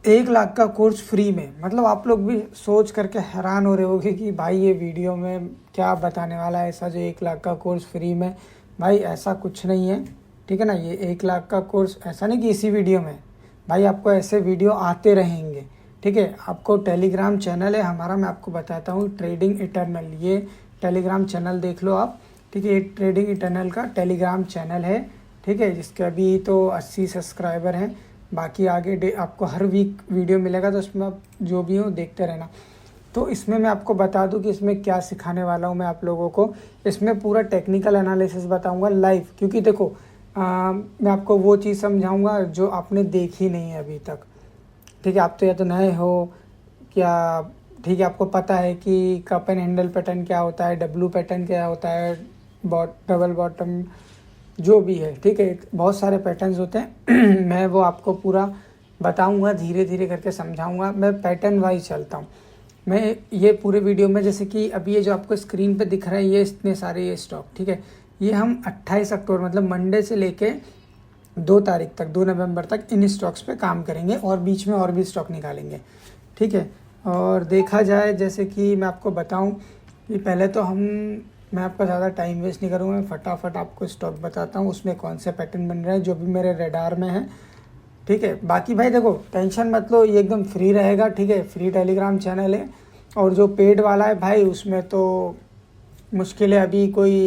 1 लाख का course free में, मतलब आप लोग भी सोच करके हैरान हो रहे होगे कि भाई ये वीडियो में क्या बताने वाला है ऐसा जो 1 लाख का कोर्स फ्री में। भाई ऐसा कुछ नहीं है, ठीक है ना। ये 1 लाख का कोर्स ऐसा नहीं कि इसी वीडियो में, भाई आपको ऐसे वीडियो आते रहेंगे, ठीक है। आपको टेलीग्राम चैनल है हमारा, मैं आपको बताता हूँ, ट्रेडिंग इटर्नल, ये टेलीग्राम चैनल देख लो आप, ठीक है। ये ट्रेडिंग इटर्नल का टेलीग्राम चैनल है, ठीक है, जिसके अभी तो 80 सब्सक्राइबर हैं। बाकी आगे आपको हर वीक वीडियो मिलेगा, तो उसमें आप जो भी हो देखते रहना। तो इसमें मैं आपको बता दूं कि इसमें क्या सिखाने वाला हूं मैं आप लोगों को। इसमें पूरा टेक्निकल एनालिसिस बताऊंगा लाइव, क्योंकि देखो मैं आपको वो चीज़ समझाऊंगा जो आपने देखी नहीं है अभी तक, ठीक है। आप तो या तो नए हो क्या, ठीक है, आपको पता है कि कप एंड हैंडल पैटर्न क्या होता है, डब्लू पैटर्न क्या होता है, डबल बॉटम जो भी है, ठीक है, बहुत सारे पैटर्न्स होते हैं मैं वो आपको पूरा बताऊंगा, धीरे धीरे करके समझाऊंगा। मैं पैटर्न वाइज चलता हूँ मैं ये पूरे वीडियो में। जैसे कि अभी ये जो आपको स्क्रीन पे दिख रहा है, ये इतने सारे ये स्टॉक, ठीक है, ये हम 28 अक्टूबर मतलब मंडे से लेके 2 तारीख तक, 2 नवंबर तक इन स्टॉक्स पे काम करेंगे, और बीच में और भी स्टॉक निकालेंगे, ठीक है। और देखा जाए, जैसे कि मैं आपको बताऊं कि पहले तो मैं आपका ज़्यादा टाइम वेस्ट नहीं करूँगा, मैं फटाफट आपको स्टॉक बताता हूँ, उसमें कौन से पैटर्न बन रहे हैं जो भी मेरे रेडार में है, ठीक है। बाकी भाई देखो टेंशन मत लो, ये एकदम फ्री रहेगा, ठीक है, फ्री टेलीग्राम चैनल है। और जो पेड वाला है भाई, उसमें तो मुश्किल है, अभी कोई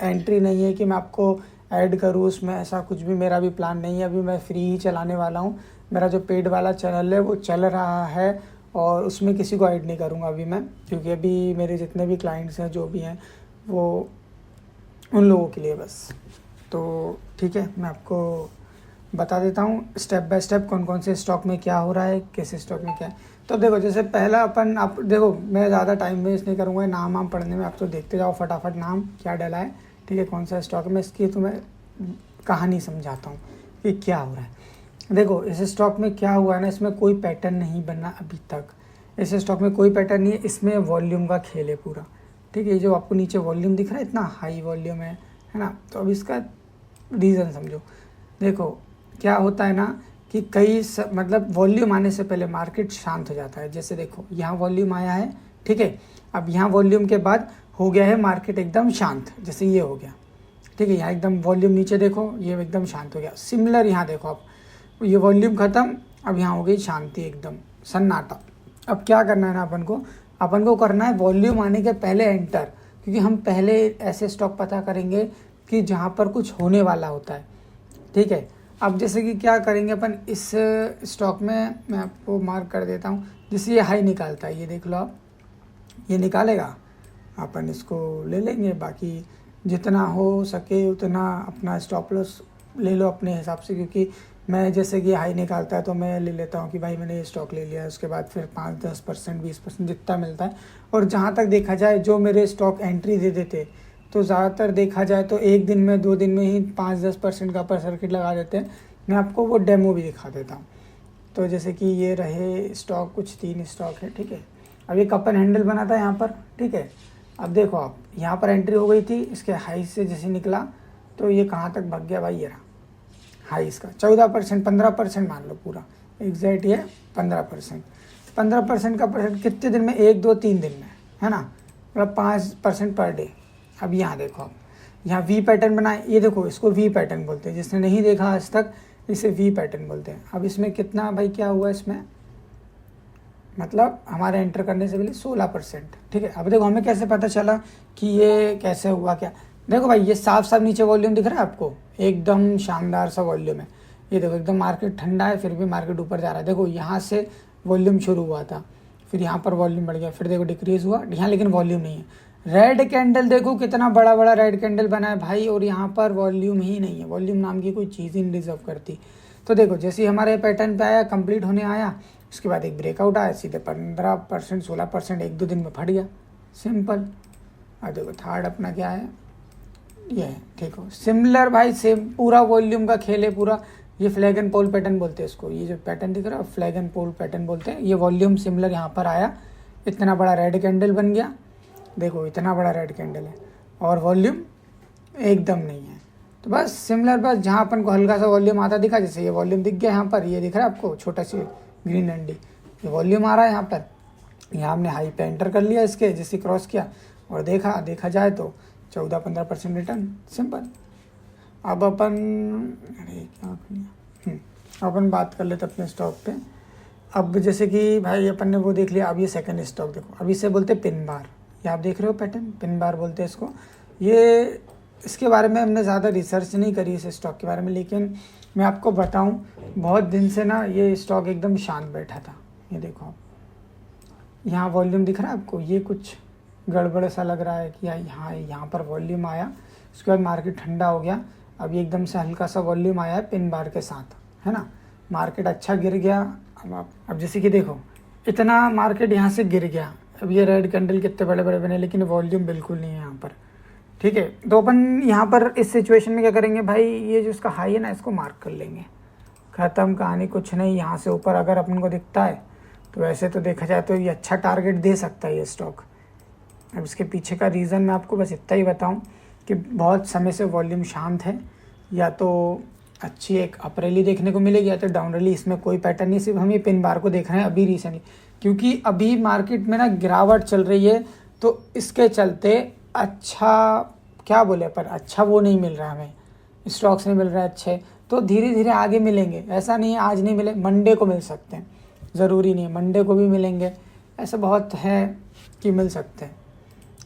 एंट्री नहीं है कि मैं आपको ऐड करूँ उसमें, ऐसा कुछ भी मेरा भी प्लान नहीं है। अभी मैं फ्री ही चलाने वाला हूँ, मेरा जो पेड वाला चैनल है वो चल रहा है, और उसमें किसी को ऐड नहीं करूँगा अभी मैं, क्योंकि अभी मेरे जितने भी क्लाइंट्स हैं जो भी हैं वो उन लोगों के लिए बस। तो ठीक है, मैं आपको बता देता हूँ स्टेप बाय स्टेप कौन कौन से स्टॉक में क्या हो रहा है, किस स्टॉक में क्या है। तो देखो, जैसे पहला अपन, आप देखो मैं ज़्यादा टाइम वेस्ट नहीं करूँगा नाम वाम पढ़ने में, आप तो देखते जाओ फटाफट नाम क्या डला है, ठीक है, कौन सा स्टॉक है। मैं इसकी तुम्हें कहानी समझाता हूँ कि क्या हो रहा है। देखो इस स्टॉक में क्या हुआ है ना, इसमें कोई पैटर्न नहीं बना अभी तक, इस स्टॉक में कोई पैटर्न नहीं है, इसमें वॉल्यूम का खेल है पूरा, ठीक है। जो आपको नीचे वॉल्यूम दिख रहा है, इतना हाई वॉल्यूम है ना। तो अब इसका रीज़न समझो। देखो क्या होता है ना कि मतलब वॉल्यूम आने से पहले मार्केट शांत हो जाता है। जैसे देखो यहाँ वॉल्यूम आया है, ठीक है, अब यहाँ वॉल्यूम के बाद हो गया है मार्केट एकदम शांत, जैसे ये हो गया, ठीक है। यहाँ एकदम वॉल्यूम नीचे देखो, ये एकदम शांत हो गया। सिमिलर यहाँ देखो आप, ये वॉल्यूम ख़त्म, अब यहाँ हो गई शांति, एकदम सन्नाटा। अब क्या करना है ना, अपन को करना है वॉल्यूम आने के पहले एंटर, क्योंकि हम पहले ऐसे स्टॉक पता करेंगे कि जहाँ पर कुछ होने वाला होता है, ठीक है। अब जैसे कि क्या करेंगे अपन इस स्टॉक में, मैं आपको मार्क कर देता हूँ, जैसे ये हाई निकालता है, ये देख लो आप, ये निकालेगा, अपन इसको ले लेंगे। बाकी जितना हो सके उतना अपना स्टॉप लॉस ले लो अपने हिसाब से, क्योंकि मैं जैसे कि हाई निकालता है तो मैं ले लेता हूँ कि भाई मैंने ये स्टॉक ले लिया है, उसके बाद फिर 5-10% 20% जितना मिलता है। और जहाँ तक देखा जाए, जो मेरे स्टॉक एंट्री दे देते, तो ज़्यादातर देखा जाए तो 1 दिन में 2 दिन में ही 5-10% का अपर सर्किट लगा देते हैं। मैं आपको वो डेमो भी दिखा देता हूँ। तो जैसे कि ये रहे स्टॉक, कुछ 3 स्टॉक है, ठीक है। अब ये कप एंड हैंडल बना था यहाँ पर, ठीक है। अब देखो आप, यहाँ पर एंट्री हो गई थी, इसके हाई से जैसे निकला तो ये कहाँ तक भाग गया भाई, ये रहा हाई इसका 14%, 15% मान लो पूरा एग्जैक्ट, ये 15% का परसेंट कितने दिन में, 1 2 3 दिन में, है ना, मतलब 5% पर डे। अब यहाँ देखो आप, यहाँ वी पैटर्न बनाए, ये देखो इसको वी पैटर्न बोलते हैं, जिसने नहीं देखा आज तक इसे वी पैटर्न बोलते हैं। अब इसमें कितना भाई क्या हुआ इसमें, मतलब हमारे एंटर करने से पहले 16%, ठीक है। अब देखो हमें कैसे पता चला कि ये कैसे हुआ, क्या, देखो भाई ये साफ साफ नीचे वॉल्यूम दिख रहा है आपको, एकदम शानदार सा वॉल्यूम है। ये देखो एकदम मार्केट ठंडा है, फिर भी मार्केट ऊपर जा रहा है। देखो यहाँ से वॉल्यूम शुरू हुआ था, फिर यहाँ पर वॉल्यूम बढ़ गया, फिर देखो डिक्रीज हुआ यहाँ, लेकिन वॉल्यूम नहीं है। रेड कैंडल देखो कितना बड़ा बड़ा रेड कैंडल बना है भाई, और यहाँ पर वॉल्यूम ही नहीं है, वॉल्यूम नाम की कोई चीज़ ही नहीं डिजर्व करती। तो देखो जैसे ही हमारे पैटर्न पे आया, कंप्लीट होने आया, उसके बाद एक ब्रेकआउट आया, सीधे 15% 16% 1 2 दिन में फट गया, सिंपल। अब देखो थर्ड अपना क्या है, ये है, ठीक हो, सिमिलर भाई, सेम पूरा वॉल्यूम का खेल है पूरा। ये फ्लैग एंड पोल पैटर्न बोलते हैं इसको, ये जो पैटर्न दिख रहा है फ्लैग एंड पोल पैटर्न बोलते हैं। ये वॉल्यूम सिमिलर यहाँ पर आया, इतना बड़ा रेड कैंडल बन गया, देखो इतना बड़ा रेड कैंडल है, और वॉल्यूम एकदम नहीं है। तो बस सिमिलर, बस जहाँ अपन को हल्का सा वॉल्यूम आता दिखा, जैसे ये वॉल्यूम दिख गया यहाँ पर, ये दिख रहा है आपको छोटा सी, ग्रीन एनडी, ये वॉल्यूम आ रहा है यहाँ पर। यहाँ हमने हाई पे एंटर कर लिया इसके, जैसे क्रॉस किया और देखा जाए तो 14-15% रिटर्न, सिंपल। अब अपन अपन बात कर लेते अपने स्टॉक पे। अब जैसे कि भाई अपन ने वो देख लिया, अब ये सेकंड स्टॉक देखो, अब इसे बोलते हैं पिन बार। ये आप देख रहे हो पैटर्न, पिन बार बोलते हैं इसको। ये इसके बारे में हमने ज़्यादा रिसर्च नहीं करी इस स्टॉक के बारे में, लेकिन मैं आपको बताऊं बहुत दिन से ना ये स्टॉक एकदम शांत बैठा था। ये देखो आप, यहाँ वॉल्यूम दिख रहा है आपको, ये कुछ गड़बड़ सा लग रहा है कि यहाँ पर वॉल्यूम आया, उसके बाद मार्केट ठंडा हो गया। अब ये एकदम से हल्का सा वॉल्यूम आया है पिन बार के साथ, है ना। मार्केट अच्छा गिर गया। अब जैसे कि देखो इतना मार्केट यहाँ से गिर गया। अब ये रेड कैंडल कितने बड़े बड़े बने, लेकिन वॉल्यूम बिल्कुल नहीं है यहाँ पर, ठीक है। तो अपन यहाँ पर इस सिचुएशन में क्या करेंगे भाई, ये जो इसका हाई है ना, इसको मार्क कर लेंगे, ख़त्म कहानी, कुछ नहीं। यहाँ से ऊपर अगर अपन को दिखता है तो वैसे तो देखा जाए तो ये अच्छा टारगेट दे सकता है ये स्टॉक। अब इसके पीछे का रीज़न मैं आपको बस इतना ही बताऊँ कि बहुत समय से वॉल्यूम शांत है, या तो अच्छी एक अप रैली देखने को मिलेगी या तो डाउन रैली। इसमें कोई पैटर्न नहीं, सिर्फ हम ये पिन बार को देख रहे हैं अभी रिसेंटली, क्योंकि अभी मार्केट में ना गिरावट चल रही है, तो इसके चलते अच्छा क्या बोले पर अच्छा वो नहीं मिल रहा, हमें स्टॉक्स नहीं मिल रहा है अच्छे। तो धीरे धीरे आगे मिलेंगे, ऐसा नहीं है आज नहीं मिले, मंडे को मिल सकते हैं, ज़रूरी नहीं है मंडे को भी मिलेंगे, ऐसा बहुत है कि मिल सकते हैं।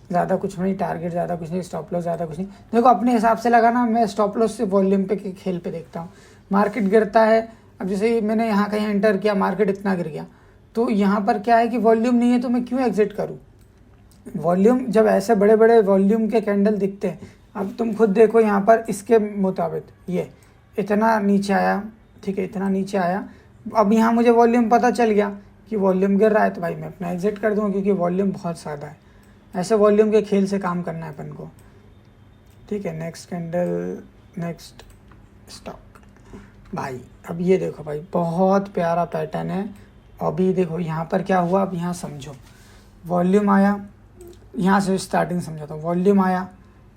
ज़्यादा कुछ नहीं, टारगेट ज़्यादा कुछ नहीं, स्टॉप लॉस ज़्यादा कुछ नहीं। देखो अपने हिसाब से लगाना, मैं स्टॉप लॉस से वॉल्यूम पे के खेल पे देखता हूँ। मार्केट गिरता है, अब जैसे मैंने यहाँ कहीं एंटर किया, मार्केट इतना गिर गया, तो यहाँ पर क्या है कि वॉल्यूम नहीं है, तो मैं क्यों एग्जिट करूँ। वॉल्यूम जब ऐसे बड़े बड़े वॉल्यूम के कैंडल दिखते हैं, अब तुम खुद देखो यहाँ पर इसके मुताबिक ये इतना नीचे आया, ठीक है, इतना नीचे आया। अब यहाँ मुझे वॉल्यूम पता चल गया कि वॉल्यूम गिर रहा है, तो भाई मैं अपना एग्जिट कर दूँगा, क्योंकि वॉल्यूम बहुत ज़्यादा है। ऐसे वॉल्यूम के खेल से काम करना है अपन को, ठीक है। नेक्स्ट कैंडल, नेक्स्ट स्टॉक भाई, अब ये देखो भाई बहुत प्यारा पैटर्न है। अभी देखो यहाँ पर क्या हुआ, अब यहाँ समझो, वॉल्यूम आया, यहाँ से स्टार्टिंग समझाता हूँ। वॉल्यूम आया,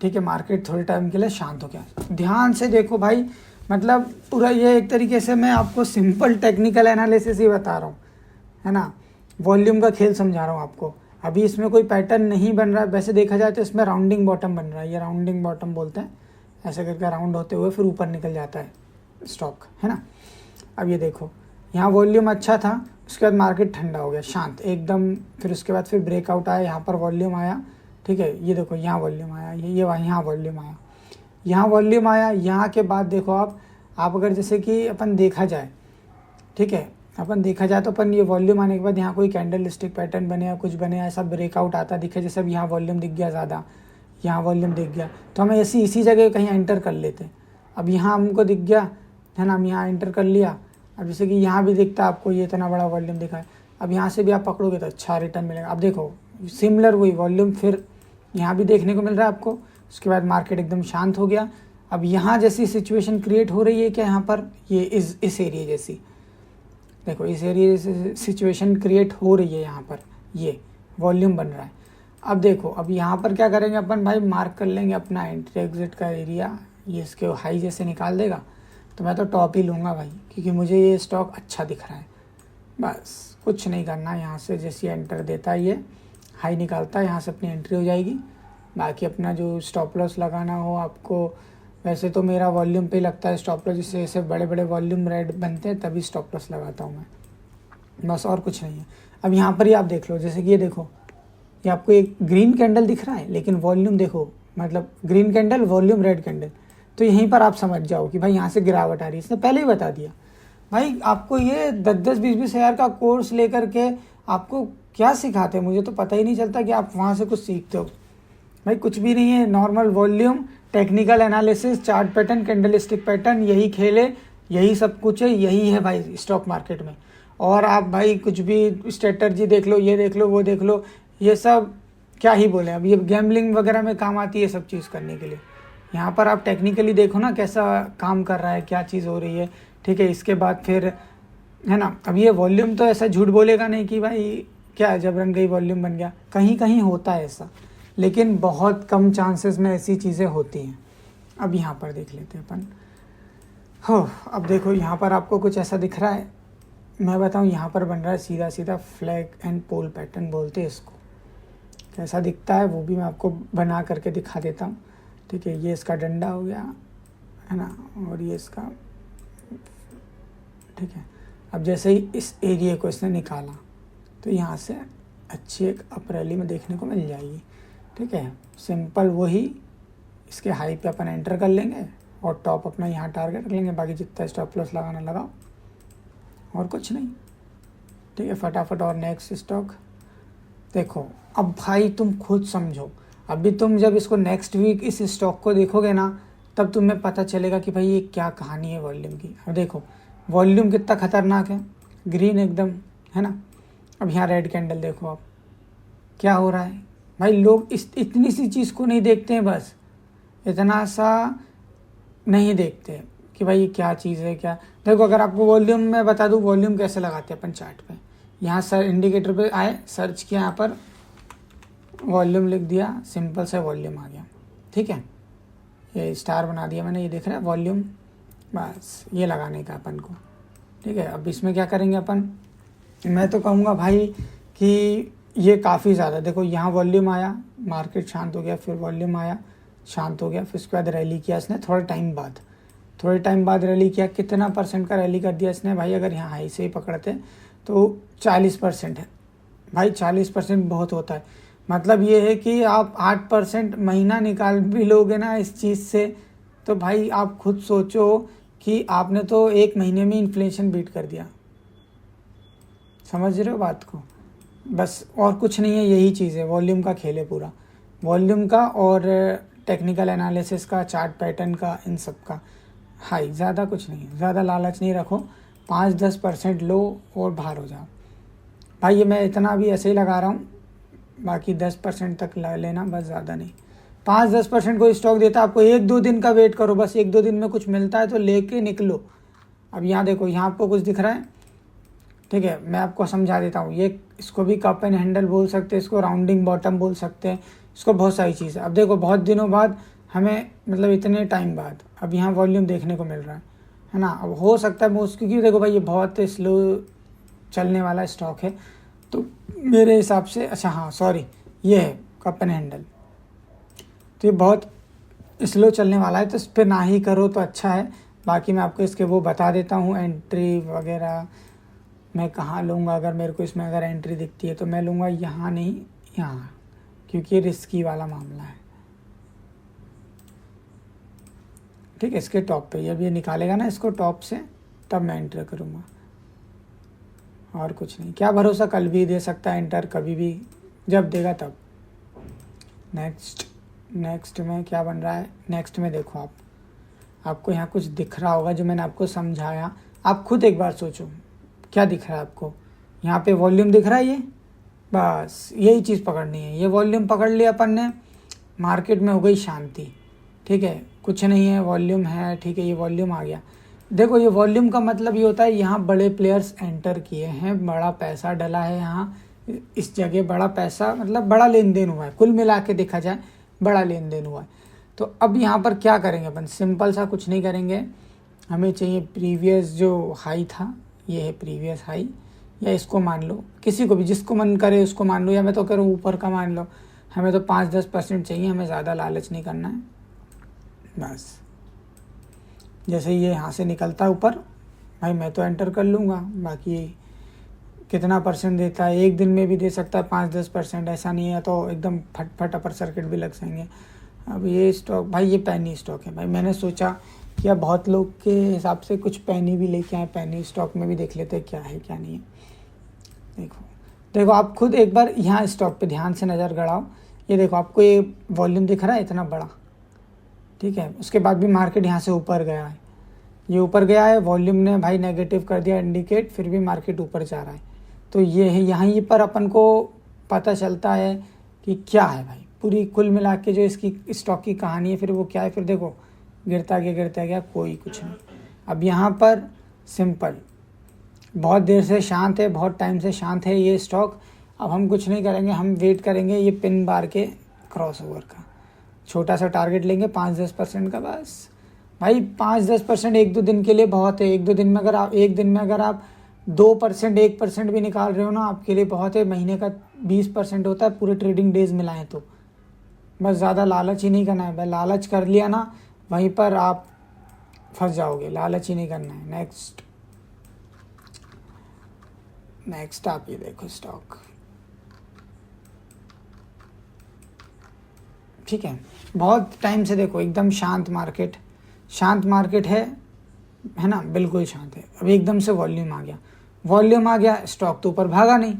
ठीक है, मार्केट थोड़े टाइम के लिए शांत हो गया। ध्यान से देखो भाई, मतलब पूरा ये एक तरीके से मैं आपको सिंपल टेक्निकल एनालिसिस ही बता रहा हूँ, है ना, वॉल्यूम का खेल समझा रहा हूँ आपको। अभी इसमें कोई पैटर्न नहीं बन रहा है, वैसे देखा जाए तो इसमें राउंडिंग बॉटम बन रहा है, ये राउंडिंग बॉटम बोलते हैं, ऐसे करके राउंड होते हुए फिर ऊपर निकल जाता है स्टॉक, है ना। अब ये देखो यहाँ वॉल्यूम अच्छा था, उसके बाद मार्केट ठंडा हो गया, शांत एकदम, फिर उसके बाद फिर ब्रेकआउट आया, यहाँ पर वॉल्यूम आया, ठीक है। ये देखो यहाँ वॉल्यूम आया, ये यहाँ वॉल्यूम आया, यहाँ वॉल्यूम आया। यहाँ के बाद देखो आप अगर जैसे कि अपन देखा जाए, ठीक है, अपन देखा जाए तो अपन ये वॉल्यूम आने के बाद यहाँ कोई कैंडल स्टिक पैटर्न बने या कुछ बने, ऐसा ब्रेकआउट आता दिखे, जैसे अब यहाँ वॉल्यूम दिख गया ज़्यादा, यहाँ वॉल्यूम दिख गया, तो हमें इसी जगह कहीं एंटर कर लेते हैं। अब यहाँ हमको दिख गया, है ना, हम यहाँ एंटर कर लिया। अब जैसे कि यहाँ भी दिखता है आपको, ये इतना बड़ा वॉल्यूम दिखा है, अब यहाँ से भी आप पकड़ोगे तो अच्छा रिटर्न मिलेगा। अब देखो सिमिलर वही वॉल्यूम फिर यहाँ भी देखने को मिल रहा है आपको। उसके बाद मार्केट एकदम शांत हो गया। अब यहाँ जैसी सिचुएशन क्रिएट हो रही है क्या, यहाँ पर ये इस एरिया जैसी, देखो इस एरिया जैसी सिचुएशन क्रिएट हो रही है, यहाँ पर ये वॉल्यूम बन रहा है। अब देखो अब यहाँ पर क्या करेंगे अपन भाई, मार्क कर लेंगे अपना एंट्री एग्जिट का एरिया, ये इसके हाई जैसे निकाल देगा, तो मैं तो टॉप ही लूँगा भाई, क्योंकि मुझे ये स्टॉक अच्छा दिख रहा है। बस कुछ नहीं करना, यहाँ से जैसे एंटर देता है ये हाई निकालता है, यहाँ से अपनी एंट्री हो जाएगी। बाकी अपना जो स्टॉप लॉस लगाना हो आपको, वैसे तो मेरा वॉल्यूम पे लगता है स्टॉप लॉस, जिससे ऐसे बड़े बड़े वॉल्यूम रेड बनते हैं तभी स्टॉप लॉस लगाता हूँ मैं, बस और कुछ नहीं है। अब यहाँ पर ही आप देख लो, जैसे कि ये देखो, ये आपको एक ग्रीन कैंडल दिख रहा है, लेकिन वॉल्यूम देखो, मतलब green candle volume red candle, तो यहीं पर आप समझ जाओ कि भाई यहाँ से गिरावट आ रही है। इसने पहले ही बता दिया भाई, आपको ये 10-20 हज़ार का कोर्स लेकर के आपको क्या सिखाते हैं, मुझे तो पता ही नहीं चलता कि आप वहाँ से कुछ सीखते हो। भाई कुछ भी नहीं है, normal volume, technical analysis, chart pattern, candle stick pattern, यही खेल है, यही सब कुछ है, यही है भाई स्टॉक मार्केट में। और आप भाई कुछ भी स्ट्रेटजी देख लो, ये देख लो, वो देख लो, ये सब क्या ही बोले, अब ये गैम्बलिंग वगैरह में काम आती है सब चीज़ करने के लिए। यहाँ पर आप टेक्निकली देखो ना कैसा काम कर रहा है, क्या चीज़ हो रही है, ठीक है। इसके बाद फिर है ना, अब ये वॉल्यूम तो ऐसा झूठ बोलेगा नहीं कि भाई क्या जबरन गई वॉल्यूम बन गया, कहीं कहीं होता है ऐसा, लेकिन बहुत कम चांसेस में ऐसी चीज़ें होती हैं। अब यहाँ पर देख लेते हैं अपन, हो अब देखो यहाँ पर आपको कुछ ऐसा दिख रहा है, मैं बताऊं, यहाँ पर बन रहा है सीधा सीधा फ्लैग एंड पोल पैटर्न बोलते हैं इसको। कैसा दिखता है वो भी मैं आपको बना करके दिखा देता हूँ। ठीक है, ये इसका डंडा हो गया है ना, और ये इसका। ठीक है, अब जैसे ही इस एरिया को इसने निकाला तो यहाँ से अच्छी एक अप रैली में देखने को मिल जाएगी। ठीक है, सिंपल वही इसके हाई पे अपन एंटर कर लेंगे और टॉप अपना यहाँ टारगेट कर लेंगे, बाकी जितना स्टॉप लॉस लगाना लगाओ और कुछ नहीं। ठीक है, फटाफट। और नेक्स्ट स्टॉक देखो। अब भाई तुम खुद समझो, अभी तुम जब इसको नेक्स्ट वीक इस स्टॉक को देखोगे ना, तब तुम्हें पता चलेगा कि भाई ये क्या कहानी है वॉल्यूम की। अब देखो वॉल्यूम कितना खतरनाक है, ग्रीन एकदम, है ना। अब यहाँ रेड कैंडल देखो, आप क्या हो रहा है भाई। लोग इतनी सी चीज़ को नहीं देखते हैं, बस इतना सा नहीं देखते कि भाई ये क्या चीज़ है क्या। देखो अगर आपको वॉल्यूम में बता दूँ, वॉल्यूम कैसे लगाते हैं अपन चार्ट पे। यहाँ सर इंडिकेटर पे आए, सर्च किया, यहाँ पर वॉल्यूम लिख दिया, सिंपल से वॉल्यूम आ गया। ठीक है, ये स्टार बना दिया मैंने, ये देख रहे हैं वॉल्यूम, बस ये लगाने का अपन को। ठीक है, अब इसमें क्या करेंगे अपन, मैं तो कहूँगा भाई कि ये काफ़ी ज़्यादा, देखो यहाँ वॉल्यूम आया, मार्केट शांत हो गया, फिर वॉल्यूम आया, शांत हो गया, फिर उसके बाद रैली किया इसने थोड़े टाइम बाद रैली किया। कितना परसेंट का रैली कर दिया इसने भाई, अगर यहाँ हाई से ही पकड़ते तो 40% है भाई। 40% बहुत होता है, मतलब ये है कि आप 8% महीना निकाल भी लोगे ना इस चीज़ से, तो भाई आप खुद सोचो कि आपने तो एक महीने में इन्फ्लेशन बीट कर दिया। समझ रहे हो बात को, बस और कुछ नहीं है, यही चीज़ है, वॉल्यूम का खेल है पूरा, वॉल्यूम का और टेक्निकल एनालिसिस का, चार्ट पैटर्न का, इन सब का। हाई ज़्यादा कुछ नहीं है, ज़्यादा लालच नहीं रखो, 5-10% लो और बाहर हो जाओ भाई। ये मैं इतना भी ऐसे ही लगा रहा हूँ, बाकी 10% तक लेना बस, ज़्यादा नहीं। 5-10% कोई स्टॉक देता है आपको, 1-2 दिन का वेट करो बस, 1-2 दिन में कुछ मिलता है तो लेके निकलो। अब यहाँ देखो, यहाँ आपको कुछ दिख रहा है। ठीक है, मैं आपको समझा देता हूँ, ये इसको भी कप एंड हैंडल बोल सकते हैं, इसको राउंडिंग बॉटम बोल सकते हैं, इसको बहुत सारी चीज़ है। अब देखो बहुत दिनों बाद हमें, मतलब इतने टाइम बाद अब यहाँ वॉल्यूम देखने को मिल रहा है ना। अब हो सकता है मोस्ट, क्योंकि देखो भाई ये बहुत स्लो चलने वाला स्टॉक है, तो मेरे हिसाब से, अच्छा हाँ सॉरी, ये है कप एंड हैंडल, तो ये बहुत स्लो चलने वाला है, तो इस पर ना ही करो तो अच्छा है। बाकी मैं आपको इसके वो बता देता हूँ, एंट्री वगैरह मैं कहाँ लूँगा। अगर मेरे को इसमें अगर एंट्री दिखती है तो मैं लूँगा यहाँ, नहीं यहाँ, क्योंकि ये रिस्की वाला मामला है। ठीक है, इसके टॉप पे, जब ये निकालेगा ना इसको टॉप से, तब मैं एंटर करूँगा, और कुछ नहीं। क्या भरोसा, कल भी दे सकता है एंटर, कभी भी, जब देगा तब। नेक्स्ट में क्या बन रहा है, नेक्स्ट में देखो आपको यहाँ कुछ दिख रहा होगा जो मैंने आपको समझाया। आप खुद एक बार सोचो क्या दिख रहा है आपको। यहाँ पे वॉल्यूम दिख रहा है, ये बस यही चीज़ पकड़नी है। ये वॉल्यूम पकड़ लिया अपन ने, मार्केट में हो गई शांति। ठीक है, कुछ नहीं है, वॉल्यूम है, ठीक है, ये वॉल्यूम आ गया। देखो ये वॉल्यूम का मतलब ये होता है यहाँ बड़े प्लेयर्स एंटर किए हैं, बड़ा पैसा डला है यहाँ इस जगह, बड़ा पैसा मतलब बड़ा लेन देन हुआ है, कुल मिला के देखा जाए बड़ा लेन देन हुआ है। तो अब यहाँ पर क्या करेंगे अपन, सिंपल सा कुछ नहीं करेंगे, हमें चाहिए प्रीवियस जो हाई था, ये है प्रीवियस हाई, या इसको मान लो, किसी को भी जिसको मन करे उसको मान लो, या मैं तो कह रहा हूँ ऊपर का मान लो। हमें तो 5-10% चाहिए, हमें ज़्यादा लालच नहीं करना है बस। जैसे ये यहाँ से निकलता है ऊपर भाई, मैं तो एंटर कर लूँगा, बाकी कितना परसेंट देता है, एक दिन में भी दे सकता है 5-10%, ऐसा नहीं है तो एकदम फट अपर सर्किट भी लग जाएंगे। अब ये स्टॉक भाई, ये पेनी स्टॉक है भाई, मैंने सोचा कि अब बहुत लोग के हिसाब से कुछ पेनी भी लेके आए, पेनी स्टॉक में भी देख लेते हैं क्या है क्या नहीं है। देखो आप खुद एक बार यहाँ स्टॉक पे ध्यान से नज़र गड़ाओ, ये देखो आपको ये वॉल्यूम दिख रहा है इतना बड़ा, ठीक है। उसके बाद भी मार्केट यहाँ से ऊपर गया है, ये ऊपर गया है, वॉल्यूम ने भाई नेगेटिव कर दिया इंडिकेट, फिर भी मार्केट ऊपर जा रहा है। तो ये है, यहाँ पर अपन को पता चलता है कि क्या है भाई, पूरी कुल मिला के जो इसकी स्टॉक की कहानी है, फिर वो क्या है। फिर देखो गिरता गया कोई कुछ नहीं। अब यहाँ पर सिंपल, बहुत देर से शांत है, बहुत टाइम से शांत है ये स्टॉक। अब हम कुछ नहीं करेंगे, हम वेट करेंगे ये पिन बार के क्रॉस ओवर का, छोटा सा टारगेट लेंगे 5-10% का बस भाई। 5-10% 1-2 दिन के लिए बहुत है। एक दो दिन में अगर आप 2% 1% भी निकाल रहे हो ना, आपके लिए बहुत है। महीने का 20% होता है पूरे ट्रेडिंग डेज मिलाएं तो। बस ज़्यादा लालच ही नहीं करना है भाई, लालच कर लिया ना वहीं पर आप फंस जाओगे, लालच ही नहीं करना है। नेक्स्ट आप ये देखो स्टॉक, ठीक है। बहुत टाइम से देखो एकदम शांत मार्केट है ना, बिल्कुल शांत है। अभी एकदम से वॉल्यूम आ गया, स्टॉक तो ऊपर भागा नहीं।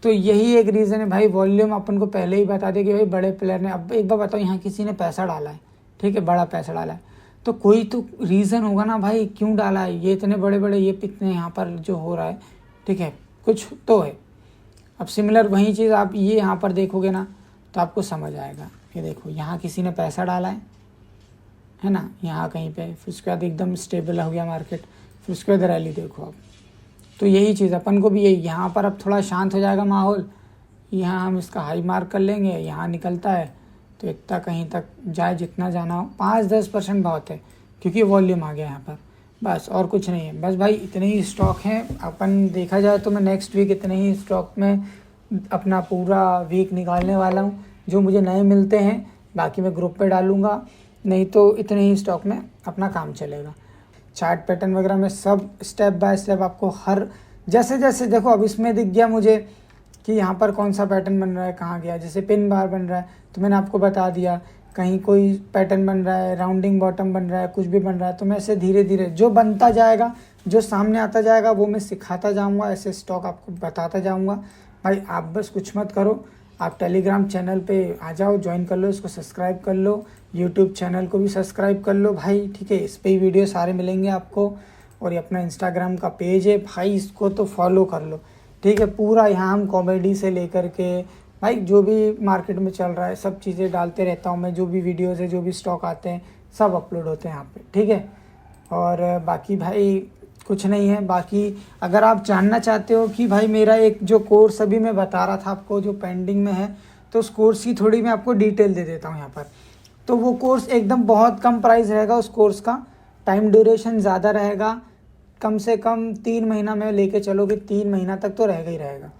तो यही एक रीज़न है भाई, वॉल्यूम अपन को पहले ही बता दे कि भाई बड़े प्लेयर ने, अब एक बार बताओ यहाँ किसी ने पैसा डाला है, ठीक है, बड़ा पैसा डाला है, तो कोई तो रीज़न होगा ना भाई क्यों डाला है, ये इतने बड़े बड़े ये इतने यहाँ पर जो हो रहा है, ठीक है, कुछ तो है। अब सिमिलर वही चीज़ आप ये यहाँ पर देखोगे ना तो आपको समझ आएगा। ये देखो यहाँ किसी ने पैसा डाला है ना, यहाँ कहीं पे, फिर उसके बाद एकदम स्टेबल हो गया मार्केट, फिर उसके बाद रैली देखो आप। तो यही चीज़ अपन को भी यही, यहाँ पर अब थोड़ा शांत हो जाएगा माहौल, यहाँ हम इसका हाई मार्क कर लेंगे, यहाँ निकलता है तो इतना कहीं तक जाए जितना जाना हो, 5-10% बहुत है क्योंकि वॉल्यूम आ गया यहाँ पर, बस और कुछ नहीं है। बस भाई इतने ही स्टॉक हैं अपन, देखा जाए तो मैं नेक्स्ट वीक इतने ही स्टॉक में अपना पूरा वीक निकालने वाला हूँ, जो मुझे नए मिलते हैं बाकी मैं ग्रुप पे डालूँगा, नहीं तो इतने ही स्टॉक में अपना काम चलेगा। चार्ट पैटर्न वगैरह में सब स्टेप बाय स्टेप आपको हर जैसे देखो, अब इसमें दिख गया मुझे कि यहाँ पर कौन सा पैटर्न बन रहा है, कहाँ गया, जैसे पिन बार बन रहा है तो मैंने आपको बता दिया, कहीं कोई पैटर्न बन रहा है, राउंडिंग बॉटम बन रहा है, कुछ भी बन रहा है, तो मैं ऐसे धीरे धीरे जो बनता जाएगा, जो सामने आता जाएगा वो मैं सिखाता जाऊँगा, ऐसे स्टॉक आपको बताता जाऊँगा। भाई आप बस कुछ मत करो, आप टेलीग्राम चैनल पे आ जाओ, ज्वाइन कर लो, इसको सब्सक्राइब कर लो, यूट्यूब चैनल को भी सब्सक्राइब कर लो भाई, ठीक है, इस पे ही वीडियो सारे मिलेंगे आपको। और ये अपना इंस्टाग्राम का पेज है भाई, इसको तो फॉलो कर लो, ठीक है। पूरा यहाँ हम कॉमेडी से लेकर के भाई जो भी मार्केट में चल रहा है सब चीज़ें डालते रहता हूँ मैं, जो भी वीडियोज़ है, जो भी स्टॉक आते हैं सब अपलोड होते हैं यहाँ पे, ठीक है। और बाकी भाई कुछ नहीं है। बाकी अगर आप जानना चाहते हो कि भाई मेरा एक जो कोर्स अभी मैं बता रहा था आपको जो पेंडिंग में है, तो उस कोर्स की थोड़ी मैं आपको डिटेल दे देता हूँ यहाँ पर। तो वो कोर्स एकदम बहुत कम प्राइस रहेगा उस कोर्स का, टाइम ड्यूरेशन ज़्यादा रहेगा, कम से कम 3 महीना में लेके चलोगे, 3 महीना तक तो रहेगा ही रहेगा,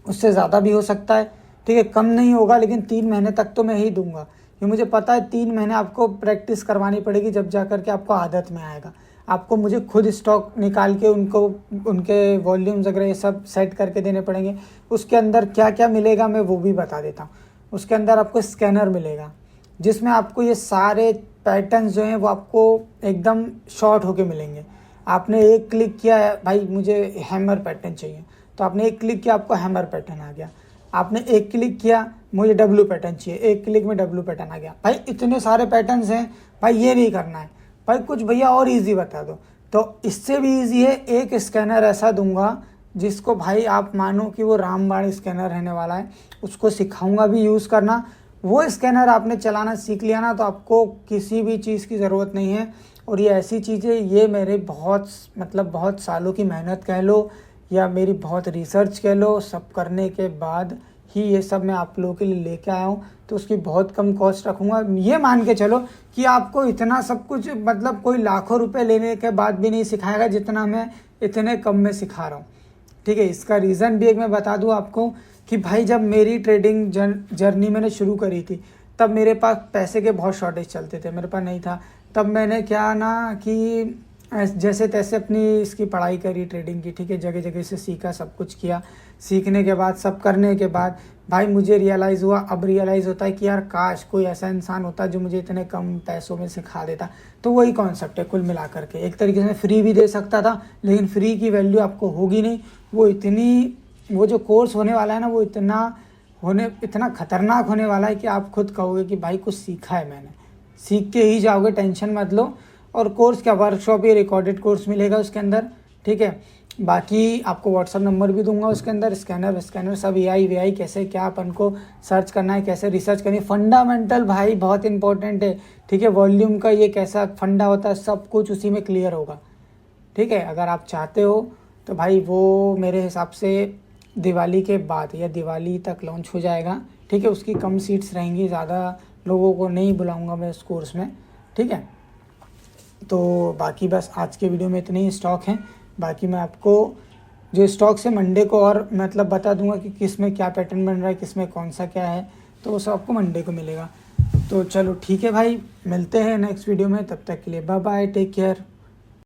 उससे ज़्यादा भी हो सकता है, ठीक है, कम नहीं होगा, लेकिन 3 महीने तक तो मैं ही दूंगा। ये मुझे पता है 3 महीने आपको प्रैक्टिस करवानी पड़ेगी, जब जा कर के आपको आदत में आएगा। आपको मुझे खुद स्टॉक निकाल के उनको उनके वॉल्यूम्स वगैरह ये सब सेट करके देने पड़ेंगे। उसके अंदर क्या क्या मिलेगा मैं वो भी बता देता हूँ। उसके अंदर आपको स्कैनर मिलेगा जिसमें आपको ये सारे पैटर्न्स जो हैं वो आपको एकदम शॉर्ट होके मिलेंगे। आपने एक क्लिक किया है भाई मुझे हैमर पैटर्न चाहिए, तो आपने एक क्लिक किया आपको हैमर पैटर्न आ गया। आपने एक क्लिक किया मुझे डब्लू पैटर्न चाहिए, एक क्लिक में डब्लू पैटर्न आ गया। भाई इतने सारे पैटर्न्स हैं भाई, ये नहीं करना है भाई, कुछ भैया और इजी बता दो। तो इससे भी इजी है, एक स्कैनर ऐसा दूंगा जिसको भाई आप मानो कि वो रामबाण स्कैनर रहने वाला है, उसको सिखाऊंगा भी यूज़ करना। वो स्कैनर आपने चलाना सीख लिया ना तो आपको किसी भी चीज़ की ज़रूरत नहीं है। और ये ऐसी चीज़ें, ये मेरे बहुत सालों की मेहनत कह लो या मेरी बहुत रिसर्च कह लो, सब करने के बाद ही ये सब मैं आप लोगों के लिए लेके आया हूँ। तो उसकी बहुत कम कॉस्ट रखूँगा। ये मान के चलो कि आपको इतना सब कुछ कोई लाखों रुपए लेने के बाद भी नहीं सिखाएगा जितना मैं इतने कम में सिखा रहा हूँ, ठीक है। इसका रीज़न भी एक मैं बता दूँ आपको कि भाई जब मेरी ट्रेडिंग जर्नी मैंने शुरू करी थी तब मेरे पास पैसे के बहुत शॉर्टेज चलते थे, मेरे पास नहीं था। तब मैंने क्या ना कि जैसे तैसे अपनी इसकी पढ़ाई करी ट्रेडिंग की, ठीक है, जगह जगह से सीखा, सब कुछ किया। सीखने के बाद सब करने के बाद भाई मुझे रियलाइज़ हुआ, अब रियलाइज़ होता है कि यार काश कोई ऐसा इंसान होता जो मुझे इतने कम पैसों में सिखा देता। तो वही कॉन्सेप्ट है कुल मिला करके, एक तरीके से फ्री भी दे सकता था लेकिन फ्री की वैल्यू आपको होगी नहीं। वो जो कोर्स होने वाला है ना वो इतना खतरनाक होने वाला है कि आप खुद कहोगे कि भाई कुछ सीखा है मैंने, सीख के ही जाओगे, टेंशन मत लो। और कोर्स क्या, वर्कशॉप, ये रिकॉर्डेड कोर्स मिलेगा उसके अंदर, ठीक है। बाकी आपको व्हाट्सअप नंबर भी दूंगा उसके अंदर, स्कैनर सब AI कैसे क्या अपन को सर्च करना है, कैसे रिसर्च करनी है, फंडामेंटल भाई बहुत इंपॉर्टेंट है, ठीक है। वॉल्यूम का ये कैसा फंडा होता है सब कुछ उसी में क्लियर होगा, ठीक है। अगर आप चाहते हो तो भाई वो मेरे हिसाब से दिवाली के बाद या दिवाली तक लॉन्च हो जाएगा, ठीक है। उसकी कम सीट्स रहेंगी, ज़्यादा लोगों को नहीं बुलाऊंगा मैं उस कोर्स में, ठीक है। तो बाकी बस आज के वीडियो में इतने ही स्टॉक हैं। बाकी मैं आपको जो स्टॉक से मंडे को और मतलब बता दूंगा कि किस में क्या पैटर्न बन रहा है, किस में कौन सा क्या है, तो वो सब आपको मंडे को मिलेगा। तो चलो ठीक है भाई, मिलते हैं नेक्स्ट वीडियो में, तब तक के लिए बाय बाय, टेक केयर।